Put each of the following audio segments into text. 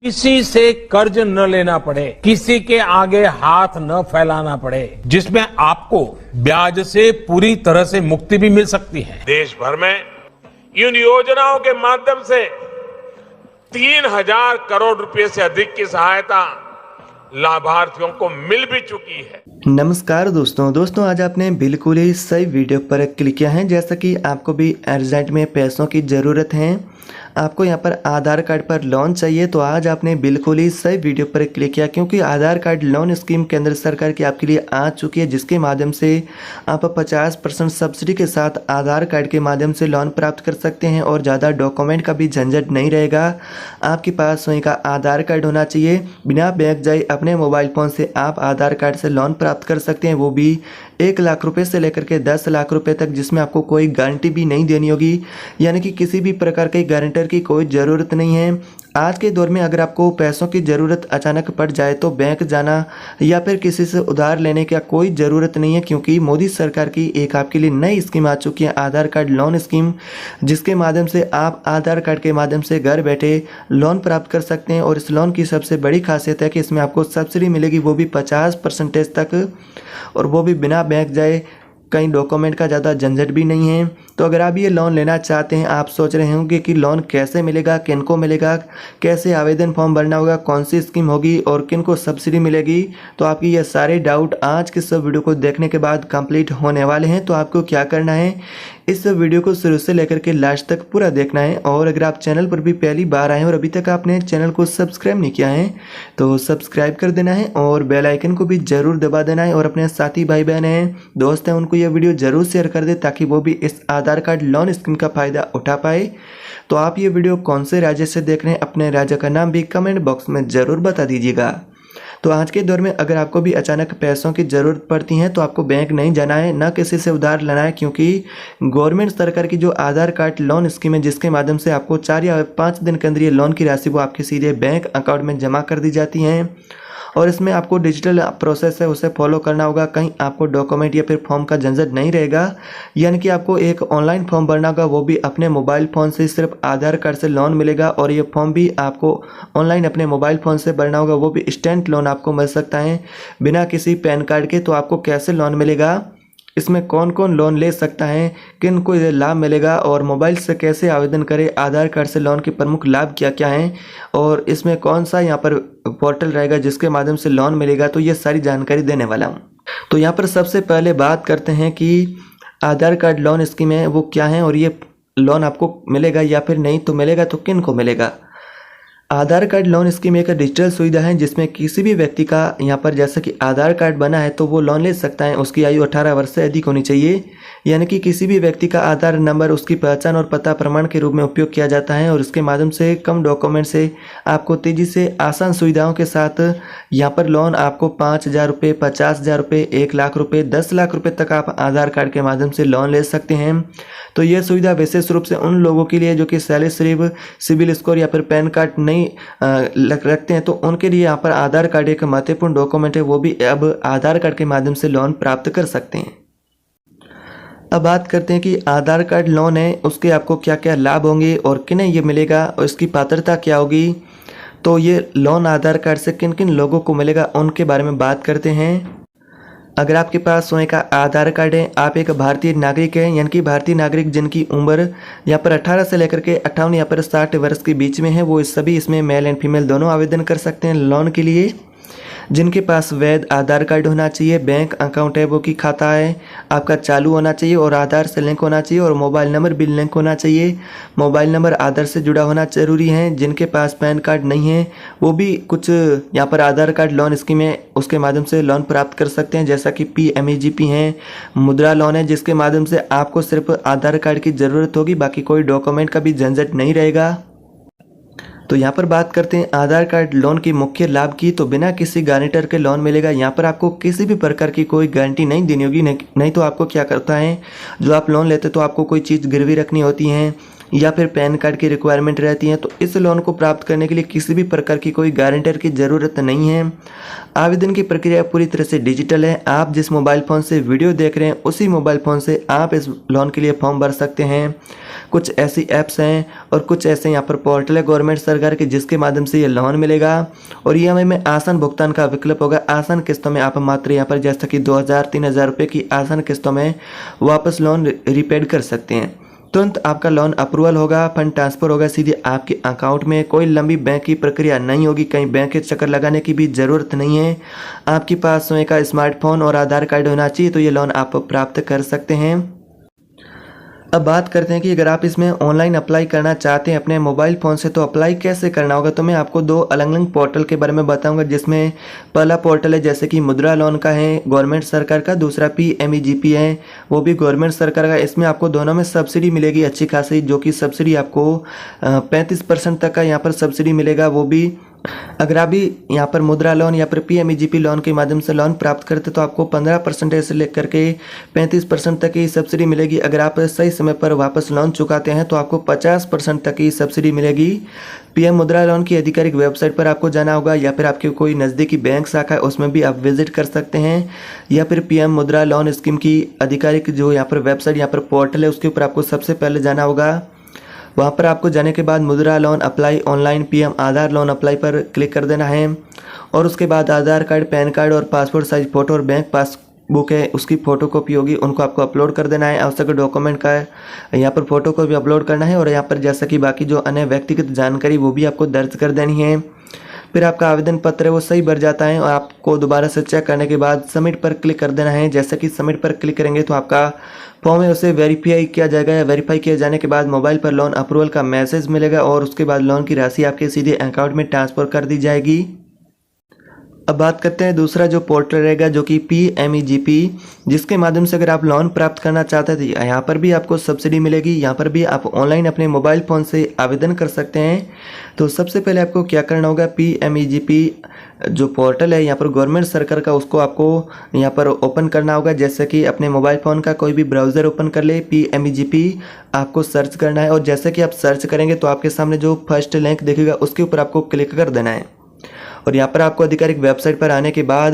किसी से कर्ज न लेना पड़े, किसी के आगे हाथ न फैलाना पड़े, जिसमें आपको ब्याज से पूरी तरह से मुक्ति भी मिल सकती है। देश भर में इन योजनाओं के माध्यम से 3,000 करोड़ रुपए से अधिक की सहायता लाभार्थियों को मिल भी चुकी है। नमस्कार दोस्तों आज आपने बिल्कुल ही सही वीडियो पर क्लिक किया है। जैसा कि आपको भी अर्जेंट में पैसों की ज़रूरत है, आपको यहाँ पर आधार कार्ड पर लोन चाहिए, तो आज आपने बिल्कुल ही सही वीडियो पर क्लिक किया, क्योंकि आधार कार्ड लोन स्कीम केंद्र सरकार की आपके लिए आ चुकी है, जिसके माध्यम से आप 50% सब्सिडी के साथ आधार कार्ड के माध्यम से लोन प्राप्त कर सकते हैं और ज़्यादा डॉक्यूमेंट का भी झंझट नहीं रहेगा। आपके पास स्वयं का आधार कार्ड होना चाहिए। बिना बैंक जाए अपने मोबाइल फ़ोन से आप आधार कार्ड से लोन प्राप्त कर सकते हैं, वो भी 1 लाख रुपए से लेकर के 10 लाख रुपए तक, जिसमें आपको कोई गारंटी भी नहीं देनी होगी, यानी कि किसी भी प्रकार के गारंटर की कोई ज़रूरत नहीं है। आज के दौर में अगर आपको पैसों की ज़रूरत अचानक पड़ जाए तो बैंक जाना या फिर किसी से उधार लेने की कोई ज़रूरत नहीं है, क्योंकि मोदी सरकार की एक आपके लिए नई स्कीम आ चुकी है, आधार कार्ड लोन स्कीम, जिसके माध्यम से आप आधार कार्ड के माध्यम से घर बैठे लोन प्राप्त कर सकते हैं। और इस लोन की सबसे बड़ी खासियत है कि इसमें आपको सब्सिडी मिलेगी, वो भी 50% तक, और वो भी बिना बैंक जाए। कहीं डॉक्यूमेंट का ज़्यादा झंझट भी नहीं है। तो अगर आप ये लोन लेना चाहते हैं, आप सोच रहे होंगे कि लोन कैसे मिलेगा, किन को मिलेगा, कैसे आवेदन फॉर्म भरना होगा, कौन सी स्कीम होगी और किन को सब्सिडी मिलेगी, तो आपकी ये सारे डाउट आज के सब वीडियो को देखने के बाद कंप्लीट होने वाले हैं। तो आपको क्या करना है, इस वीडियो को शुरू से लेकर के लास्ट तक पूरा देखना है। और अगर आप चैनल पर भी पहली बार आए हैं और अभी तक आपने चैनल को सब्सक्राइब नहीं किया है तो सब्सक्राइब कर देना है और बेल आइकन को भी ज़रूर दबा देना है। और अपने साथी भाई बहन हैं, दोस्त हैं, उनको ये वीडियो ज़रूर शेयर कर दे, ताकि वो भी इस आधार कार्ड लोन स्कीम का फ़ायदा उठा पाए। तो आप ये वीडियो कौन से राज्य से देख रहे हैं, अपने राज्य का नाम भी कमेंट बॉक्स में ज़रूर बता दीजिएगा। तो आज के दौर में अगर आपको भी अचानक पैसों की ज़रूरत पड़ती है तो आपको बैंक नहीं जाना है, ना किसी से उधार लेना है, क्योंकि गवर्नमेंट सरकार की जो आधार कार्ड लोन स्कीम है, जिसके माध्यम से आपको 4 या 5 दिन के अंदर ये लोन की राशि वो आपके सीधे बैंक अकाउंट में जमा कर दी जाती हैं। और इसमें आपको डिजिटल प्रोसेस है उसे फॉलो करना होगा, कहीं आपको डॉक्यूमेंट या फिर फॉर्म का झंझट नहीं रहेगा। यानी कि आपको एक ऑनलाइन फॉर्म भरना होगा, वो भी अपने मोबाइल फ़ोन से, सिर्फ आधार कार्ड से लोन मिलेगा। और ये फॉर्म भी आपको ऑनलाइन अपने मोबाइल फ़ोन से भरना होगा, वो भी इंस्टेंट लोन आपको मिल सकता है बिना किसी पैन कार्ड के। तो आपको कैसे लोन मिलेगा, इसमें कौन कौन लोन ले सकता है, किन को ये लाभ मिलेगा, और मोबाइल से कैसे आवेदन करें, आधार कार्ड से लोन के प्रमुख लाभ क्या क्या हैं, और इसमें कौन सा यहाँ पर पोर्टल रहेगा जिसके माध्यम से लोन मिलेगा, तो ये सारी जानकारी देने वाला हूँ। तो यहाँ पर सबसे पहले बात करते हैं कि आधार कार्ड लोन स्कीम है वो क्या है, और ये लोन आपको मिलेगा या फिर नहीं, तो मिलेगा तो किन को मिलेगा। आधार कार्ड लोन स्कीम एक डिजिटल सुविधा है, जिसमें किसी भी व्यक्ति का यहाँ पर जैसे कि आधार कार्ड बना है तो वो लोन ले सकता है। उसकी आयु 18 वर्ष से अधिक होनी चाहिए, यानी कि किसी भी व्यक्ति का आधार नंबर उसकी पहचान और पता प्रमाण के रूप में उपयोग किया जाता है। और इसके माध्यम से कम डॉक्यूमेंट से आपको तेज़ी से आसान सुविधाओं के साथ यहाँ पर लोन आपको 5,000 रुपये, 50,000 रुपये, 1 लाख रुपये, 10 लाख रुपये तक आप आधार कार्ड के माध्यम से लोन ले सकते हैं। तो ये सुविधा विशेष रूप से उन लोगों के लिए जो कि सैलरी स्लिप, सिबिल स्कोर या फिर पैन कार्ड नहीं रखते हैं, तो उनके लिए यहाँ पर आधार कार्ड एक महत्वपूर्ण डॉक्यूमेंट है, वो भी अब आधार कार्ड के माध्यम से लोन प्राप्त कर सकते हैं। अब बात करते हैं कि आधार कार्ड लोन है उसके आपको क्या क्या लाभ होंगे और किन्हें ये मिलेगा और इसकी पात्रता क्या होगी। तो ये लोन आधार कार्ड से किन किन लोगों को मिलेगा उनके बारे में बात करते हैं। अगर आपके पास स्वयं का आधार कार्ड है, आप एक भारतीय नागरिक हैं, यानी कि भारतीय नागरिक जिनकी उम्र यहाँ पर 18 से लेकर के 58 या पर 60 वर्ष के बीच में है, वो सभी इसमें मेल एंड फीमेल दोनों आवेदन कर सकते हैं लोन के लिए। जिनके पास वैध आधार कार्ड होना चाहिए, बैंक अकाउंट है वो की खाता है आपका चालू होना चाहिए और आधार से लिंक होना चाहिए, और मोबाइल नंबर भी लिंक होना चाहिए। मोबाइल नंबर आधार से जुड़ा होना जरूरी है। जिनके पास पैन कार्ड नहीं है वो भी कुछ यहाँ पर आधार कार्ड लोन स्कीम है उसके माध्यम से लोन प्राप्त कर सकते हैं, जैसा कि PMEGP है, मुद्रा लोन है, जिसके माध्यम से आपको सिर्फ आधार कार्ड की ज़रूरत होगी, बाकी कोई डॉक्यूमेंट का भी झंझट नहीं रहेगा। तो यहाँ पर बात करते हैं आधार कार्ड लोन की मुख्य लाभ की। तो बिना किसी गारंटर के लोन मिलेगा। यहाँ पर आपको किसी भी प्रकार की कोई गारंटी नहीं देनी होगी, नहीं तो आपको क्या करता है, जो आप लोन लेते तो आपको कोई चीज़ गिरवी रखनी होती है या फिर पैन कार्ड की रिक्वायरमेंट रहती है। तो इस लोन को प्राप्त करने के लिए किसी भी प्रकार की कोई गारंटर की ज़रूरत नहीं है। आवेदन की प्रक्रिया पूरी तरह से डिजिटल है। आप जिस मोबाइल फ़ोन से वीडियो देख रहे हैं उसी मोबाइल फ़ोन से आप इस लोन के लिए फॉर्म भर सकते हैं। कुछ ऐसी ऐप्स हैं और कुछ ऐसे यहाँ पर पोर्टल है गवर्नमेंट सरकार के जिसके माध्यम से ये लोन मिलेगा। और ईएमआई में आसान भुगतान का विकल्प होगा। आसान किस्तों में आप मात्र यहाँ पर जैसा कि 2000-3000 रुपये की आसान किस्तों में वापस लोन रिपेड कर सकते हैं। तुरंत आपका लोन अप्रूवल होगा, फंड ट्रांसफर होगा सीधे आपके अकाउंट में। कोई लंबी बैंक की प्रक्रिया नहीं होगी, कहीं बैंक के चक्कर लगाने की भी ज़रूरत नहीं है। आपके पास स्वयं का स्मार्टफोन और आधार कार्ड होना चाहिए तो ये लोन आप प्राप्त कर सकते हैं। अब बात करते हैं कि अगर आप इसमें ऑनलाइन अप्लाई करना चाहते हैं अपने मोबाइल फ़ोन से तो अप्लाई कैसे करना होगा। तो मैं आपको दो अलग अलग पोर्टल के बारे में बताऊंगा, जिसमें पहला पोर्टल है जैसे कि मुद्रा लोन का है गवर्नमेंट सरकार का, दूसरा PMEGP है वो भी गवर्नमेंट सरकार का। इसमें आपको दोनों में सब्सिडी मिलेगी अच्छी खासी, जो कि सब्सिडी आपको 35% तक का यहाँ पर सब्सिडी मिलेगा। वो भी अगर आप भी यहाँ पर मुद्रा लोन या फिर PMEGP लोन के माध्यम से लोन प्राप्त करते तो आपको 15% से लेकर के 35% तक की सब्सिडी मिलेगी। अगर आप सही समय पर वापस लोन चुकाते हैं तो आपको 50% तक की सब्सिडी मिलेगी। PM मुद्रा लोन की आधिकारिक वेबसाइट पर आपको जाना होगा या फिर आपके कोई नज़दीकी बैंक शाखा है उसमें भी आप विजिट कर सकते हैं, या फिर PM मुद्रा लोन स्कीम की आधिकारिक जो यहाँ पर वेबसाइट यहाँ पर पोर्टल है उसके ऊपर आपको सबसे पहले जाना होगा। वहाँ पर आपको जाने के बाद मुद्रा लोन अप्लाई ऑनलाइन PM आधार लोन अप्लाई पर क्लिक कर देना है और उसके बाद आधार कार्ड, पैन कार्ड और पासपोर्ट साइज फ़ोटो और बैंक पासबुक है उसकी फ़ोटोकॉपी होगी, उनको आपको अपलोड कर देना है। आवश्यक डॉक्यूमेंट का यहाँ पर फ़ोटो को भी अपलोड करना है और यहाँ पर जैसा कि बाकी जो अन्य व्यक्तिगत जानकारी वो भी आपको दर्ज कर देनी है। फिर आपका आवेदन पत्र है वो सही भर जाता है और आपको दोबारा से चेक करने के बाद सबमिट पर क्लिक कर देना है। जैसा कि सबमिट पर क्लिक करेंगे तो आपका फॉर्म है उसे वेरीफाई किया जाएगा या वेरीफाई किए जाने के बाद मोबाइल पर लोन अप्रूवल का मैसेज मिलेगा और उसके बाद लोन की राशि आपके सीधे अकाउंट में ट्रांसफ़र कर दी जाएगी। अब बात करते हैं दूसरा जो पोर्टल रहेगा जो कि PMEGP, जिसके माध्यम से अगर आप लोन प्राप्त करना चाहते थे यहाँ पर भी आपको सब्सिडी मिलेगी। यहाँ पर भी आप ऑनलाइन अपने मोबाइल फ़ोन से आवेदन कर सकते हैं। तो सबसे पहले आपको क्या करना होगा, PMEGP जो पोर्टल है यहाँ पर गवर्नमेंट सरकार का उसको आपको यहाँ पर ओपन करना होगा। जैसे कि अपने मोबाइल फ़ोन का कोई भी ब्राउज़र ओपन कर ले, PMEGP आपको सर्च करना है और जैसे कि आप सर्च करेंगे तो आपके सामने जो फर्स्ट लिंक दिखेगा उसके ऊपर आपको क्लिक कर देना है और यहाँ पर आपको आधिकारिक वेबसाइट पर आने के बाद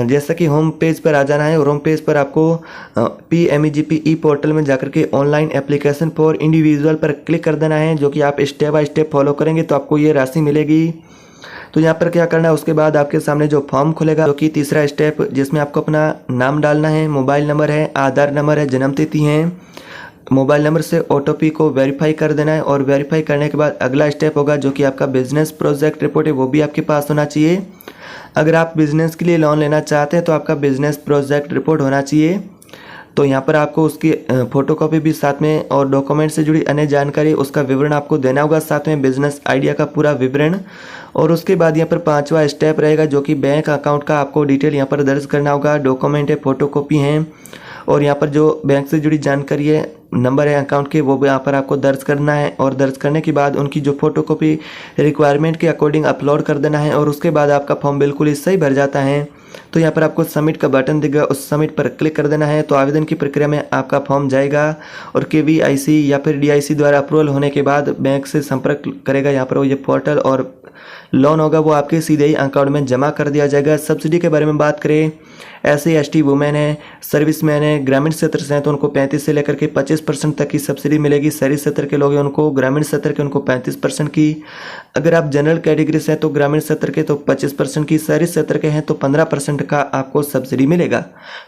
जैसा कि होम पेज पर आ जाना है और होम पेज पर आपको PMEGP ई पोर्टल में जाकर के ऑनलाइन एप्लीकेशन फॉर इंडिविजुअल पर क्लिक कर देना है, जो कि आप स्टेप बाय स्टेप फॉलो करेंगे तो आपको ये राशि मिलेगी। तो यहाँ पर क्या करना है, उसके बाद आपके सामने जो फॉर्म खुलेगा जो कि तीसरा स्टेप, जिसमें आपको अपना नाम डालना है, मोबाइल नंबर है, आधार नंबर है, जन्म तिथि है, मोबाइल नंबर से OTP को वेरीफाई कर देना है और वेरीफाई करने के बाद अगला स्टेप होगा जो कि आपका बिजनेस प्रोजेक्ट रिपोर्ट है वो भी आपके पास होना चाहिए। अगर आप बिजनेस के लिए लोन लेना चाहते हैं तो आपका बिजनेस प्रोजेक्ट रिपोर्ट होना चाहिए। तो यहाँ पर आपको उसकी फ़ोटोकॉपी भी साथ में और डॉक्यूमेंट से जुड़ी अन्य जानकारी उसका विवरण आपको देना होगा, साथ में बिजनेस आइडिया का पूरा विवरण। और उसके बाद यहाँ पर पांचवा स्टेप रहेगा जो कि बैंक अकाउंट का आपको डिटेल यहाँ पर दर्ज करना होगा। डॉक्यूमेंट है, फ़ोटोकॉपी हैं और यहाँ पर जो बैंक से जुड़ी जानकारी है, नंबर है अकाउंट के, वो भी यहाँ पर आपको दर्ज करना है और दर्ज करने के बाद उनकी जो फोटोकॉपी रिक्वायरमेंट के अकॉर्डिंग अपलोड कर देना है और उसके बाद आपका फॉर्म बिल्कुल ही सही भर जाता है। तो यहाँ पर आपको सबमिट का बटन दिखेगा, उस सबमिट पर क्लिक कर देना है। तो आवेदन की प्रक्रिया में आपका फॉर्म जाएगा और KVIC या फिर DIC द्वारा अप्रूवल होने के बाद बैंक से संपर्क करेगा यहाँ पर वो ये पोर्टल और लोन होगा वो आपके सीधे ही अकाउंट में जमा कर दिया जाएगा। सब्सिडी के बारे में बात करें, SC ST वुमेन है, सर्विसमैन है, ग्रामीण क्षेत्र से हैं तो उनको 35 से लेकर के 25% तक की सब्सिडी मिलेगी। शहरी क्षेत्र के लोग हैं उनको, ग्रामीण क्षेत्र के उनको 35% की। अगर आप जनरल कैटेगरी से हैं तो ग्रामीण क्षेत्र के तो 25% की, शहरी क्षेत्र के हैं तो 15% का आपको सब्सिडी मिलेगा।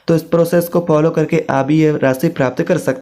तो इस प्रोसेस को फॉलो करके आप भी ये राशि प्राप्त कर सकते हैं।